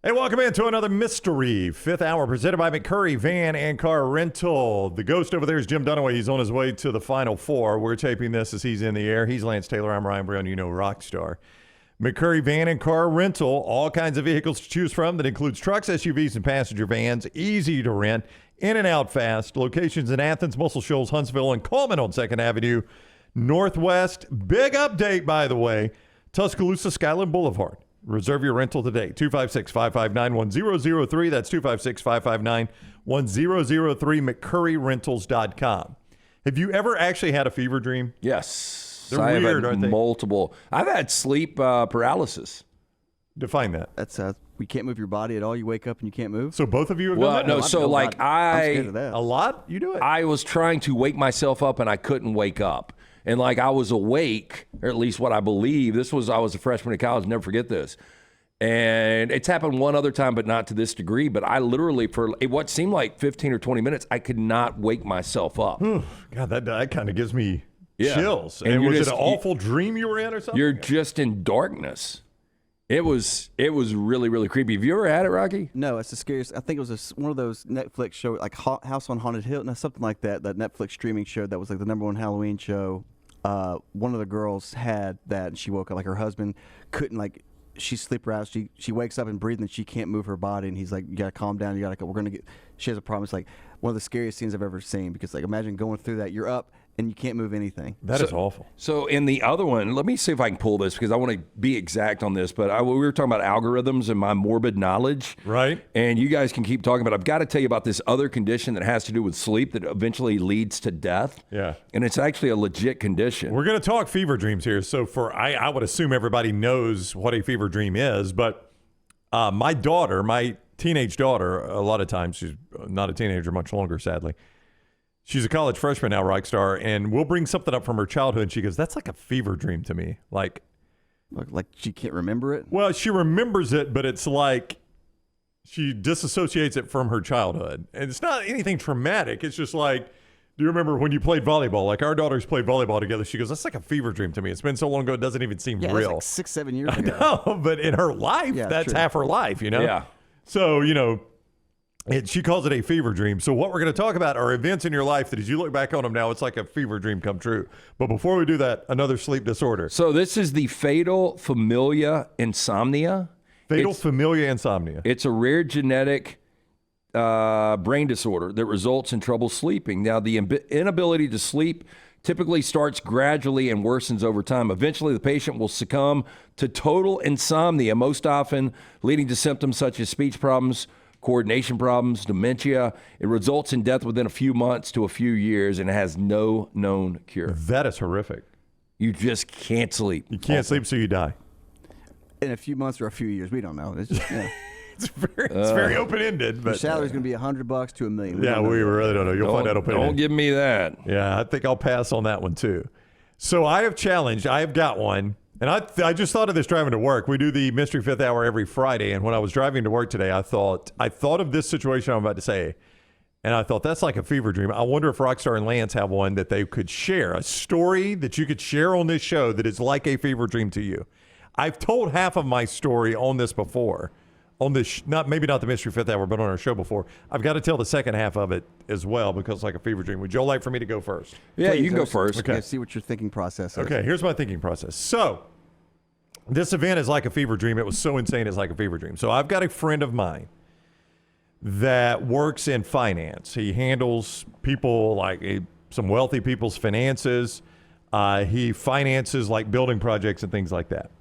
Hey, welcome into another Mystery Fifth Hour presented by McCurry Van and Car Rental. The ghost over there is Jim Dunaway. He's on his way to the Final Four. We're taping this as he's in the air. He's Lance Taylor. I'm Ryan Brown, Rockstar. McCurry Van and Car Rental, all kinds of vehicles to choose from. That includes trucks, SUVs, and passenger vans. Easy to rent, in and out fast. Locations in Athens, Muscle Shoals, Huntsville, and Coleman on 2nd Avenue Northwest. Big update, by the way. Tuscaloosa Skyland Boulevard. Reserve your rental today. 256-559-1003. That's 256-559-1003. McCurryrentals.com. Have you ever actually had a fever dream? Yes. They're weird, aren't they? Multiple. I've had sleep paralysis. Define that. That's you can't move your body at all. You wake up and you can't move. So both of you have done that? No, so like I'm scared of that. A lot? You do it? I was trying to wake myself up and I couldn't wake up. And like I was awake, or at least what I believe. I was a freshman in college, never forget this. And it's happened one other time, but not to this degree. But I literally, for what seemed like 15 or 20 minutes, I could not wake myself up. God, that kind of gives me Yeah. chills. And And was just- it an awful dream you were in or something? You're just in darkness. It was really, really creepy. Have you ever had it, Rocky? No, it's the scariest. I think it was one of those Netflix shows, like House on Haunted Hill, no, something like that. That Netflix streaming show that was like the #1 Halloween show. One of the girls had that, and she woke up like her husband couldn't like. She sleep aroused. She wakes up and breathing, and she can't move her body. And he's like, "You gotta calm down. You gotta. We're gonna get." She has a problem. It's like one of the scariest scenes I've ever seen because like imagine going through that. You're up and you can't move anything. That is awful. So in the other one, let me see if I can pull this because I want to be exact on this. But we were talking about algorithms and my morbid knowledge. Right. And you guys can keep talking, but I've got to tell you about this other condition that has to do with sleep that eventually leads to death. Yeah. And it's actually a legit condition. We're going to talk fever dreams here. So I would assume everybody knows what a fever dream is, but my teenage daughter, a lot of times, she's not a teenager much longer, sadly. She's a college freshman now, Rockstar, and we'll bring something up from her childhood. And she goes, "That's like a fever dream to me." Like she can't remember it. Well, she remembers it, but it's like she disassociates it from her childhood. And it's not anything traumatic. It's just like, do you remember when you played volleyball? Like our daughters played volleyball together. She goes, "That's like a fever dream to me. It's been so long ago, it doesn't even seem Yeah, real." that's like 6-7 years ago. No, but in her life, Yeah, that's true. half her life, Yeah. So, she calls it a fever dream. So what we're going to talk about are events in your life that as you look back on them now, it's like a fever dream come true. But before we do that, another sleep disorder. So this is the fatal familia insomnia. Fatal familia insomnia. It's a rare genetic brain disorder that results in trouble sleeping. Now, the inability to sleep typically starts gradually and worsens over time. Eventually, the patient will succumb to total insomnia, most often leading to symptoms such as speech problems, coordination problems, dementia. It results in death within a few months to a few years, and it has no known cure. That is horrific. You just can't sleep. You can't sleep, so you die. In a few months or a few years, we don't know. It's just, It's very open-ended. your But salary's going to be $100 to $1 million. yeah, we really don't know. You'll find out open-ended. Don't give me that. Yeah, I think I'll pass on that one too. So I have got one. And I just thought of this driving to work. We do the Mystery Fifth Hour every Friday. And when I was driving to work today, I thought of this situation I'm about to say. And I thought, that's like a fever dream. I wonder if Rockstar and Lance have one that they could share, a story that you could share on this show that is like a fever dream to you. I've told half of my story on this before. On this, maybe not the Mystery Fifth Hour, but on our show before. I've got to tell the second half of it as well because it's like a fever dream. Would you all like for me to go first? Yeah, Please, you can go first. Okay. Yeah, see what your thinking process is. Okay, here's my thinking process. So, this event is like a fever dream. It was so insane, it's like a fever dream. So, I've got a friend of mine that works in finance. He handles people some wealthy people's finances. He finances like building projects and things like that.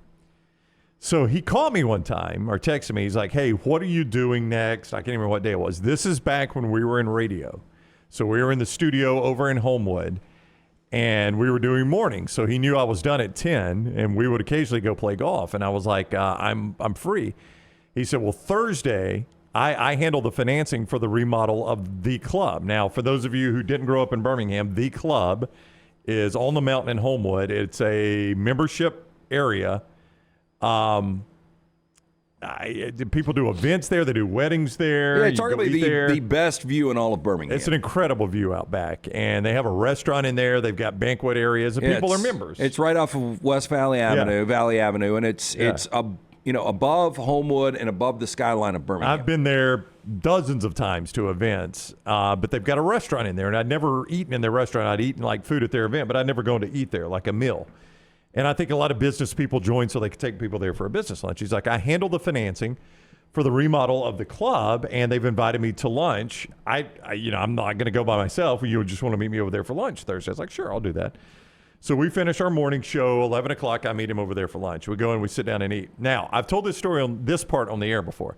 So he called me one time or texted me. He's like, "Hey, what are you doing next?" I can't remember what day it was. This is back when we were in radio. So we were in the studio over in Homewood, and we were doing mornings. So he knew I was done at 10, and we would occasionally go play golf. And I was like, I'm free. He said, "Well, Thursday, I handle the financing for the remodel of the club." Now, for those of you who didn't grow up in Birmingham, the club is on the mountain in Homewood. It's a membership area. People do events there. They do weddings there. Yeah, it's You go arguably eat there. the best view in all of Birmingham. It's an incredible view out back, and they have a restaurant in there. They've got banquet areas, and people are members. It's right off of West Valley Avenue, and it's above Homewood and above the skyline of Birmingham. I've been there dozens of times to events, but they've got a restaurant in there, and I'd never eaten in their restaurant. I'd eaten like food at their event, but I'd never gone to eat there, like a meal. And I think a lot of business people join so they can take people there for a business lunch. He's like, I handle the financing for the remodel of the club, and they've invited me to lunch. I'm not going to go by myself. You just want to meet me over there for lunch Thursday. I was like, sure, I'll do that. So we finish our morning show, 11 o'clock. I meet him over there for lunch. We go and we sit down and eat. Now, I've told this story on this part on the air before.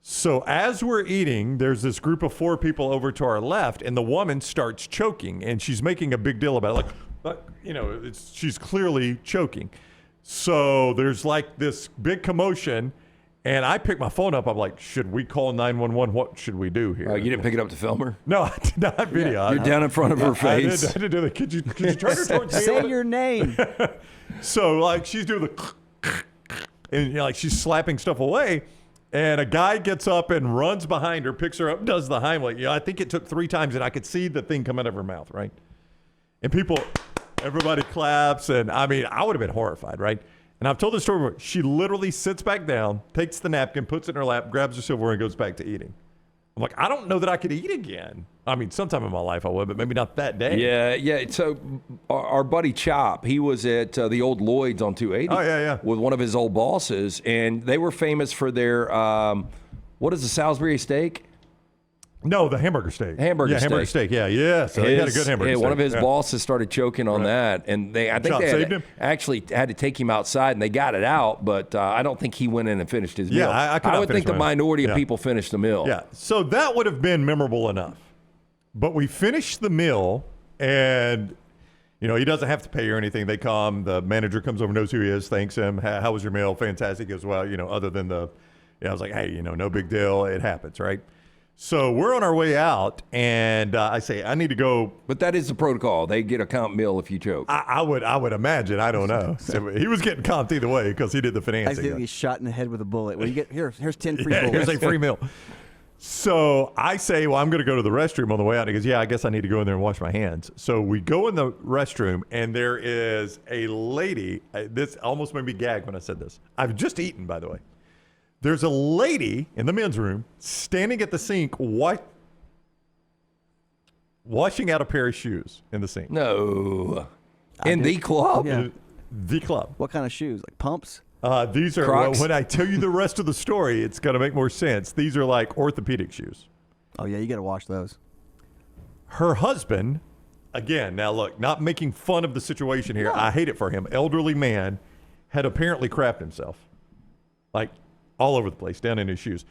So as we're eating, there's this group of 4 people over to our left, and the woman starts choking, and she's making a big deal about it. She's clearly choking. So there's like this big commotion, and I pick my phone up. I'm like, should we call 911? What should we do here? You didn't pick it up to film her? No, I did not video. You're down in front of her face. I didn't do that. Could you turn her towards me? Say your name. So like she's doing the and like she's slapping stuff away, and a guy gets up and runs behind her, picks her up, does the Heimlich. I think it took 3 times, and I could see the thing come out of her mouth, right? And everybody claps, and I mean, I would have been horrified, right? And I've told the story before. She literally sits back down, takes the napkin, puts it in her lap, grabs her silverware, and goes back to eating. I'm like, I don't know that I could eat again. I mean, sometime in my life I would, but maybe not that day. Yeah. So our buddy Chop, he was at the old Lloyd's on 280. Oh, yeah. With one of his old bosses, and they were famous for their, what is the Salisbury steak? No, the hamburger steak. Hamburger steak. Yeah. So they had a good hamburger steak. One of his bosses started choking on that, and I think they actually had to take him outside, and they got it out, but I don't think he went in and finished his meal. I would think the minority of people finished the meal. Yeah, so that would have been memorable enough. But we finished the meal, and he doesn't have to pay or anything. They come, the manager comes over, knows who he is, thanks him. How was your meal? Fantastic as well. Other than I was like, hey, no big deal. It happens, right? So we're on our way out, and I say, I need to go. But that is the protocol. They get a comp meal if you choke. I would imagine. I don't know. So he was getting comped either way because he did the financing. I think he's shot in the head with a bullet. Well, you get here's 10 free bullets. Here's a free meal. So I say, well, I'm going to go to the restroom on the way out. He goes, yeah, I guess I need to go in there and wash my hands. So we go in the restroom, and there is a lady. This almost made me gag when I said this. I've just eaten, by the way. There's a lady in the men's room standing at the sink washing out a pair of shoes in the sink. No. In the club? Yeah. The club. What kind of shoes? Like pumps? These are, Crocs? when I tell you the rest of the story, it's going to make more sense. These are like orthopedic shoes. Oh, yeah, you got to wash those. Her husband, again, now look, not making fun of the situation here. No. I hate it for him. Elderly man had apparently crapped himself. Like, all over the place, down in his shoes.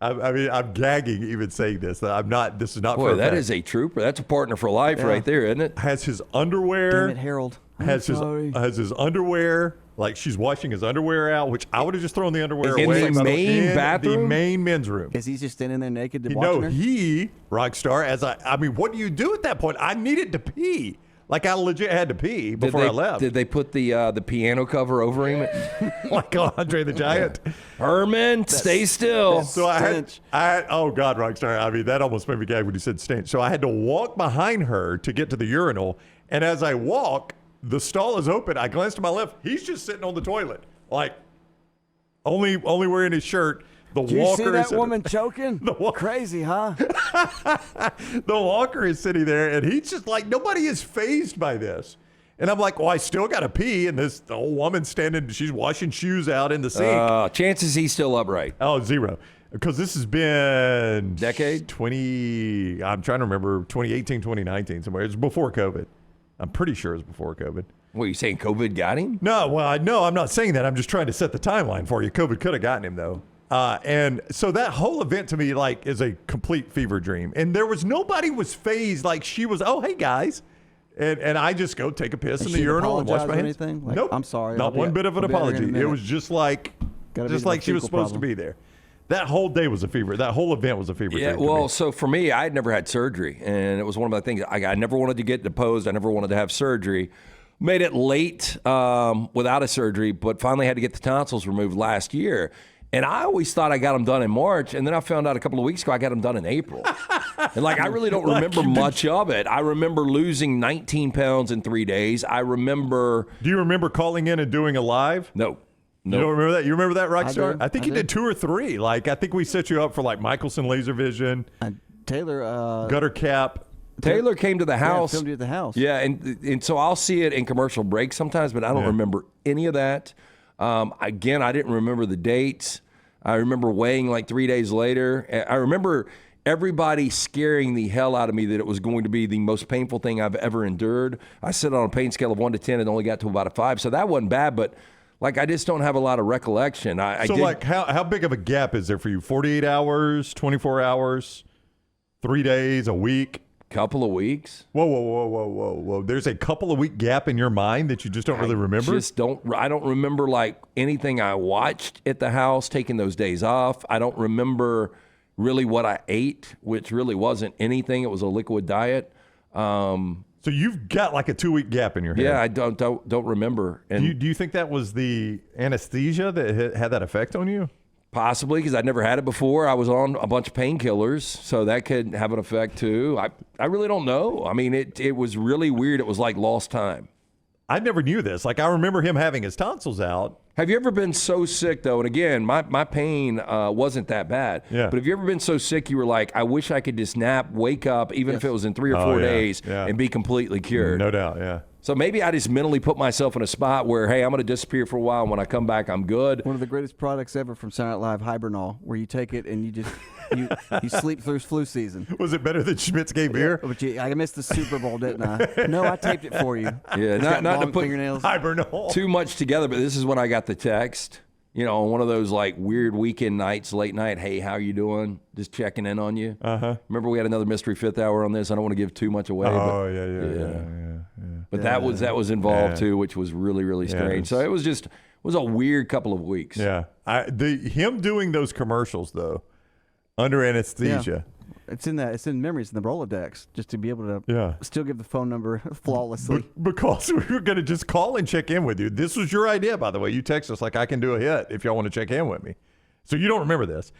I mean, I'm gagging even saying this. This is not for a that fact. is a trooper. That's a partner for life right there, isn't it? Has his underwear. Damn it, Harold. Has his underwear. Like she's washing his underwear out, which I would have just thrown the underwear in away. The main bathroom? The main men's room. Is he just standing there naked watching her? He, Rockstar, I mean, what do you do at that point? I needed to pee. Like I legit had to pee before I left. Did they put the piano cover over him? Like Andre the Giant? Herman, stay still. So I had, oh God, Rockstar. I mean, that almost made me gag when you said stench. So I had to walk behind her to get to the urinal. And as I walk, the stall is open. I glance to my left. He's just sitting on the toilet. Like only wearing his shirt. Did you see that woman choking? Crazy, huh? The walker is sitting there, and he's just like, nobody is fazed by this. And I'm like, well, I still got to pee. And this old woman standing, she's washing shoes out in the sink. Chances he's still upright. Oh, 0. Because this has been... Decade? I'm trying to remember, 2018, 2019, somewhere. It was before COVID. I'm pretty sure it was before COVID. What, are you saying COVID got him? No, well, no, I'm not saying that. I'm just trying to set the timeline for you. COVID could have gotten him, though. And so that whole event to me, like, is a complete fever dream. And there was nobody was fazed. Like, she was, oh, hey, guys. And I just go take a piss in the urinal and wash my hands. Like, nope. I'm sorry. Not one bit of an apology. It was just like she was supposed to be there. That whole day was a fever. That whole event was a fever dream. Yeah, well, so for me, I had never had surgery. And it was one of my things. I never wanted to get deposed. I never wanted to have surgery. Made it late without a surgery, but finally had to get the tonsils removed last year. And I always thought I got them done in March, and then I found out a couple of weeks ago I got them done in April. And I really don't remember much of it. I remember losing 19 pounds in 3 days. I remember... Do you remember calling in and doing a live? No. You don't remember that? You remember that, Rockstar? do. I think I you do. did 2 or 3. Like, I think we set you up for like Michelson Laser Vision, Taylor. Gutter Cap. Taylor came to the house. filmed you at the house. Yeah, and so I'll see it in commercial breaks sometimes, but I don't remember any of that. Again, I didn't remember the dates. I remember weighing like 3 days later. I remember everybody scaring the hell out of me that it was going to be the most painful thing I've ever endured. I said on a pain scale of 1 to 10 and only got to about a 5, so that wasn't bad, but like I just don't have a lot of recollection. Like how big of a gap is there for you? 48 hours, 24 hours, 3 days, a week? Couple of weeks. Whoa. There's a couple of week gap in your mind that you just don't really remember? I don't remember like anything I watched at the house, taking those days off. I don't remember really what I ate, which really wasn't anything. It was a liquid diet. So you've got like a 2 week gap in your head. Yeah, I don't remember. And Do you think that was the anesthesia that had that effect on you? possibly because I'd never had it before. I was on a bunch of painkillers, so that could have an effect too. I really don't know. I mean, it was really weird. It was like lost time. I never knew this. Like, I remember him having his tonsils out. Have you ever been so sick, though? And again, my pain wasn't that bad. Yeah. But have you ever been so sick you were like, I wish I could just nap, wake up, even if it was in 3 or 4 days, and be completely cured? No doubt, yeah. So maybe I just mentally put myself in a spot where, hey, I'm going to disappear for a while, and when I come back, I'm good. One of the greatest products ever from Saturday Night Live, Hibernol, where you take it and you just you sleep through flu season. Was it better than Schmidt's gay beer? But I missed the Super Bowl, didn't I? No, I taped it for you. Yeah, It's got not to long put fingernails. Hibernol. too much together, but this is when I got the text. You know, on one of those like weird weekend nights, late night. Hey, how you doing? Just checking in on you. Remember, we had another mystery fifth hour on this. I don't want to give too much away. Oh, but, yeah. But that was involved too, which was really, really strange. So it was a weird couple of weeks. Yeah. Him doing those commercials, though, under anesthesia. It's in memories in the Rolodex, just to be able to still give the phone number flawlessly. Because we were going to just call and check in with you. This was your idea, by the way. You text us like, I can do a hit if y'all want to check in with me. So you don't remember this.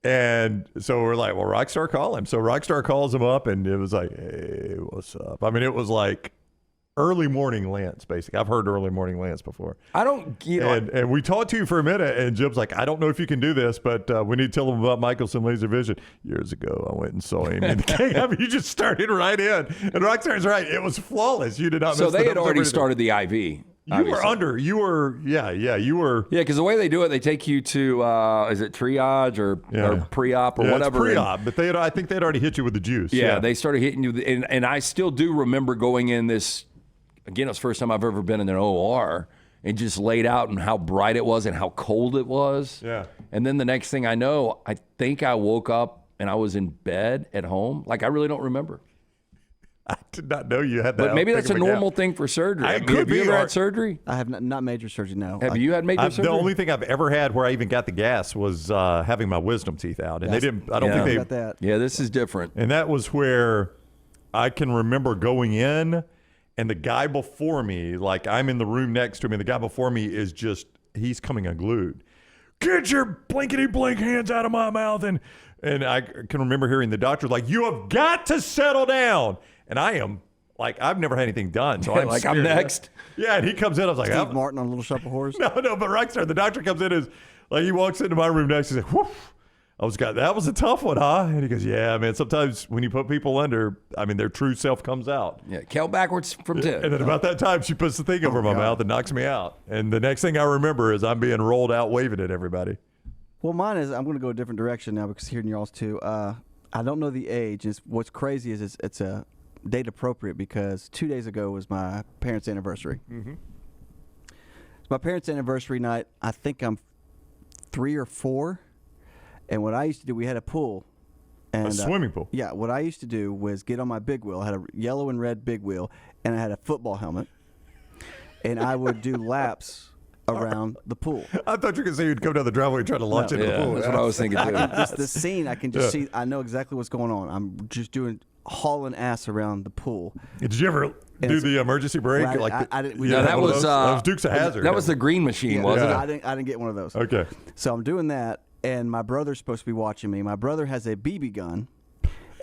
And so we're like, well, Rockstar, call him. So Rockstar calls him up, and it was like, hey, what's up? I mean, it was like early morning Lance, basically. I've heard early morning Lance before. And we talked to you for a minute, and Jim's like, I don't know if you can do this, but we need to tell them about Michelson Laser Vision. Years ago, I went and saw him in the game. I mean, you just started right in. And Rockstar's right. It was flawless. You did not miss So they had numbers already or started the IV. You were under. You were. Yeah, because the way they do it, they take you to, is it triage or pre-op or whatever? It's pre-op, but I think they'd already hit you with the juice. Yeah, they started hitting you. And I still do remember going in this. Again, it was the first time I've ever been in an OR and just laid out and how bright it was and how cold it was. Yeah. And then the next thing I know, I think I woke up and I was in bed at home. Like, I really don't remember. I did not know you had that. But maybe that's a normal thing for surgery. It could have you be, ever or- had surgery? I have not major surgery, no. Have you had major surgery? The only thing I've ever had where I even got the gas was having my wisdom teeth out, and they didn't. I don't think they. got that. Yeah, this is different. And that was where I can remember going in, and the guy before me, like I'm in the room next to him, and the guy before me is he's coming unglued. Get your blankety blank hands out of my mouth. And I can remember hearing the doctor like, you have got to settle down. And I am like, I've never had anything done. So I'm Like, scared. I'm next. Yeah. And he comes in. I was like, Steve Martin on Little Shop of Horrors. No, but Rockstar, the doctor comes in, he walks into my room next. He's like, whew. That was a tough one, huh? And he goes, yeah, man, sometimes when you put people under, I mean, their true self comes out. Yeah, count backwards from 10. And then about that time, she puts the thing over my mouth and knocks me out. And the next thing I remember is I'm being rolled out waving at everybody. Well, mine is, I'm going to go a different direction now because hearing y'all's too. I don't know the age. What's crazy is it's a date appropriate because 2 days ago was my parents' anniversary. Mm-hmm. It's my parents' anniversary night. I think I'm 3 or 4. And what I used to do, we had a pool. And, A swimming pool? Yeah. What I used to do was get on my big wheel. I had a yellow and red big wheel, and I had a football helmet. And I would do laps around the pool. I thought you were going to say you'd come down the driveway and try to launch into the pool. That's what I was thinking too. The scene, I can just see. I know exactly what's going on. I'm just hauling ass around the pool. Did you ever do the emergency brake? Right, I didn't. No, that was Dukes of Hazzard. That was the green machine, wasn't it? I didn't get one of those. Okay. So I'm doing that, and my brother's supposed to be watching me. My brother has a BB gun,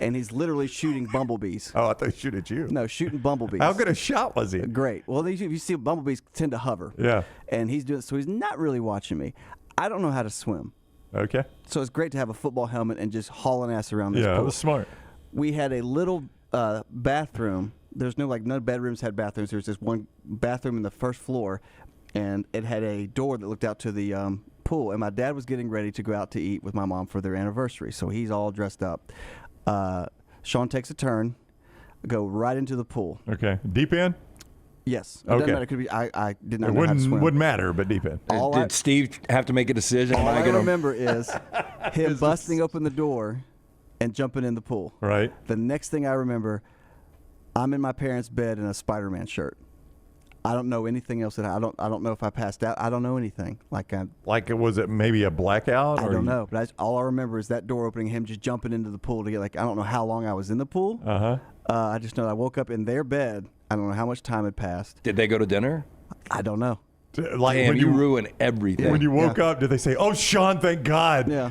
and he's literally shooting bumblebees. Oh, I thought he shoot at you. No, shooting bumblebees. How good a shot was he? Great. Well, you see bumblebees tend to hover. Yeah. And he's doing so. He's not really watching me. I don't know how to swim, Okay. so it's great to have a football helmet and just hauling ass around this Yeah, pool. it was smart. We had a little bathroom. There's none bedrooms had bathrooms. There was just one bathroom in the first floor, and it had a door that looked out to the pool. And my dad was getting ready to go out to eat with my mom for their anniversary, so he's all dressed up. Sean takes a turn, go right into the pool. Okay. Deep end? Yes. It Okay. doesn't matter. It could be. I did not It know how to swim. wouldn't matter, but deep end. All Did Steve have to make a decision? All Am I I gonna remember is him busting open the door and jumping in the pool. Right. The next thing I remember, I'm in my parents' bed in a Spider-Man shirt. I don't know anything else. I don't know if I passed out. I don't know anything. Like, was it maybe a blackout? I don't know. But all I remember is that door opening, him just jumping into the pool to get, I don't know how long I was in the pool. Uh-huh. I just know I woke up in their bed. I don't know how much time had passed. Did they go to dinner? I don't know. Like Damn, when you ruin everything. when you woke up, did they say, "Oh, Sean, thank God"? Yeah.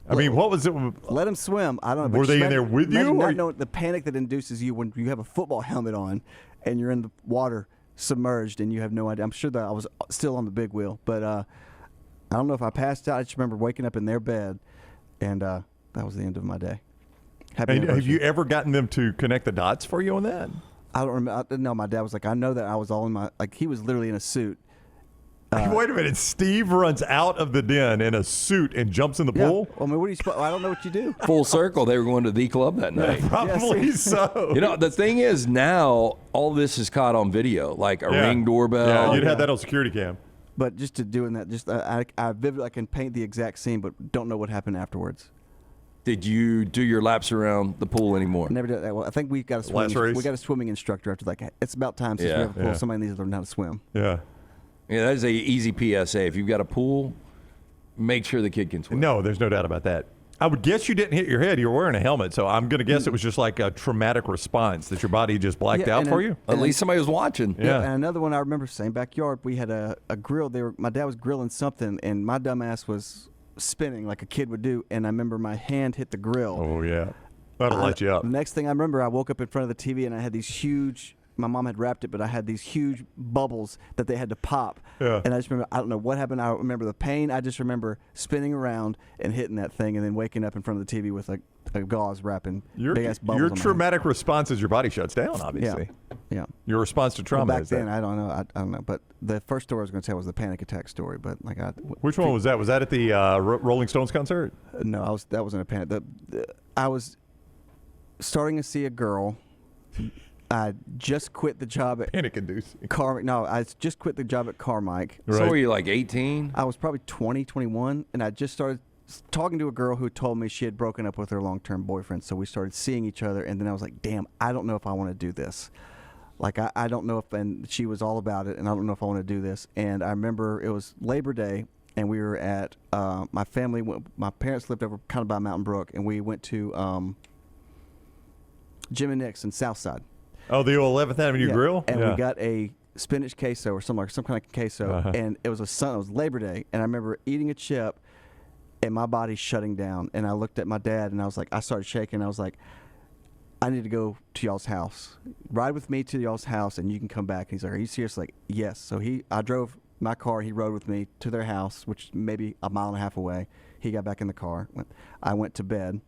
I mean, what was it? Let him swim. I don't know. Were But they in imagine- there with you, imagine or- not knowing the panic that induces you when you have a football helmet on and you're in the water submerged and you have no idea. I'm sure that I was still on the big wheel, but I don't know if I passed out. I just remember waking up in their bed, and that was the end of my day. Happy And have anniversary. you ever gotten them to connect the dots for you on that? I don't remember. No, my dad was like, I know that I was all in my, he was literally in a suit. Wait a minute. Steve runs out of the den in a suit and jumps in the Yeah. pool? Well, I mean, what do you? I don't know what you do. Full circle. They were going to the club that night. Probably so. You know, the thing is now all this is caught on video, like a Yeah. ring doorbell. Yeah, you'd have that on security cam. But just to doing that, just I vividly I can paint the exact scene, but don't know what happened afterwards. Did you do your laps around the pool anymore? Never did that. Well, I think we got a Last race? we got a swimming instructor after it's about time since Yeah. we have a pool. Yeah. Somebody needs to learn how to swim. Yeah. Yeah, that is a easy PSA. If you've got a pool, make sure the kid can swim. No, there's no doubt about that. I would guess you didn't hit your head. You were wearing a helmet, so I'm going to guess it was just like a traumatic response that your body just blacked Yeah, out and for then- you. At least somebody was watching. Yeah. And another one I remember, same backyard. We had a grill. My dad was grilling something, and my dumb ass was spinning like a kid would do. And I remember my hand hit the grill. Oh, yeah. That'll light you up. The next thing I remember, I woke up in front of the TV and I had these huge. My mom had wrapped it, but I had these huge bubbles that they had to pop. Yeah. And I just remember, I don't know what happened. I don't remember the pain. I just remember spinning around and hitting that thing, and then waking up in front of the TV with a gauze wrapping Your big ass bubbles. your on my traumatic response is your body shuts down, head. obviously. Yeah. Your response to Well, trauma back is then, that. I don't know. I don't know. But the first story I was going to tell was the panic attack story. But Which one was that? Was that at the Rolling Stones concert? No, that wasn't a panic. I was starting to see a girl. I just quit the job at Panic inducing. No, I just quit the job at Carmike. Right. So were you like 18? I was probably 20, 21, and I just started talking to a girl who told me she had broken up with her long-term boyfriend. So we started seeing each other, and then I was like, damn, I don't know if I want to do this. Like, I don't know if, and she was all about it, and I don't know if I want to do this. And I remember it was Labor Day, and we were at, my parents lived over kind of by Mountain Brook, and we went to Jim and Nick's in Southside. Oh, the old 11th Avenue Yeah. Grill? And Yeah. we got a spinach queso or some kind of queso, and it was Labor Day, and I remember eating a chip, and my body's shutting down, and I looked at my dad, and I was like, I started shaking. I was like, I need to go to y'all's house. Ride with me to y'all's house, and you can come back. And he's like, are you serious? Like, yes. So I drove my car. He rode with me to their house, which maybe a mile and a half away. He got back in the car. I went to bed.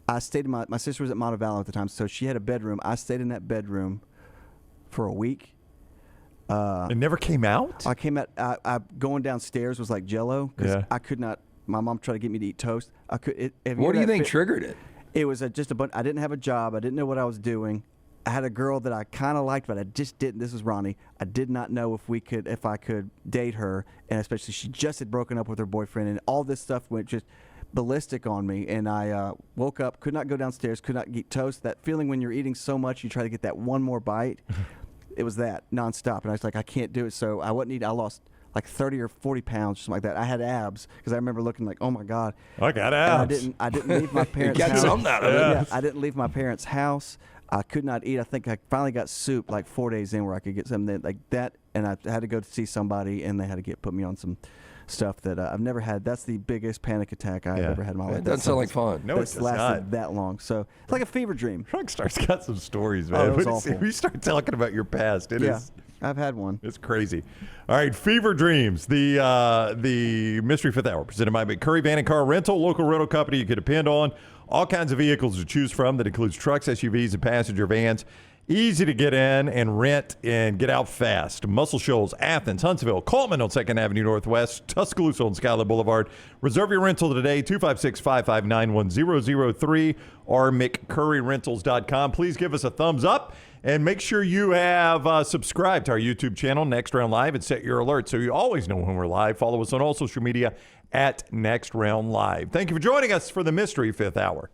I stayed in my sister was at Montevallo at the time, so she had a bedroom. I stayed in that bedroom for a week. It never came out? I came out. I going downstairs was like Jello because Yeah. I could not. My mom tried to get me to eat toast. I could. What do you think triggered it? It was just a bunch. I didn't have a job. I didn't know what I was doing. I had a girl that I kind of liked, but I just didn't. This is Ronnie. I did not know if I could date her, and especially she just had broken up with her boyfriend, and all this stuff went just ballistic on me. And I woke up, could not go downstairs, could not eat toast. That feeling when you're eating so much, you try to get that one more bite. It was that nonstop, and I was like, I can't do it. So I lost like 30 or 40 pounds, something like that. I had abs because I remember looking like, oh my God. I got And abs. I didn't leave my parents' got house. something out of it. Yeah, I didn't leave my parents' house. I could not eat. I think I finally got soup like 4 days in where I could get something like that, and I had to go to see somebody, and they had to put me on some stuff that I've never had. That's the biggest panic attack I've ever had in my life. It doesn't sound like fun. No, it That's does lasted not. that long. So it's like a fever dream. Rockstar's got some stories, man. Oh, it was When awful. you start talking about your past, it is. I've had one. It's crazy. All right, Fever Dreams, the Mystery Fifth Hour, presented by McCurry Van and Car Rental, local rental company you can depend on. All kinds of vehicles to choose from that includes trucks, SUVs, and passenger vans. Easy to get in and rent and get out fast. Muscle Shoals, Athens, Huntsville, Coleman on 2nd Avenue Northwest, Tuscaloosa on Skyler Boulevard. Reserve your rental today, 256-559-1003 or McCurryRentals.com. Please give us a thumbs up and make sure you have subscribed to our YouTube channel, Next Round Live, and set your alerts so you always know when we're live. Follow us on all social media at Next Round Live. Thank you for joining us for the Mystery Fifth Hour.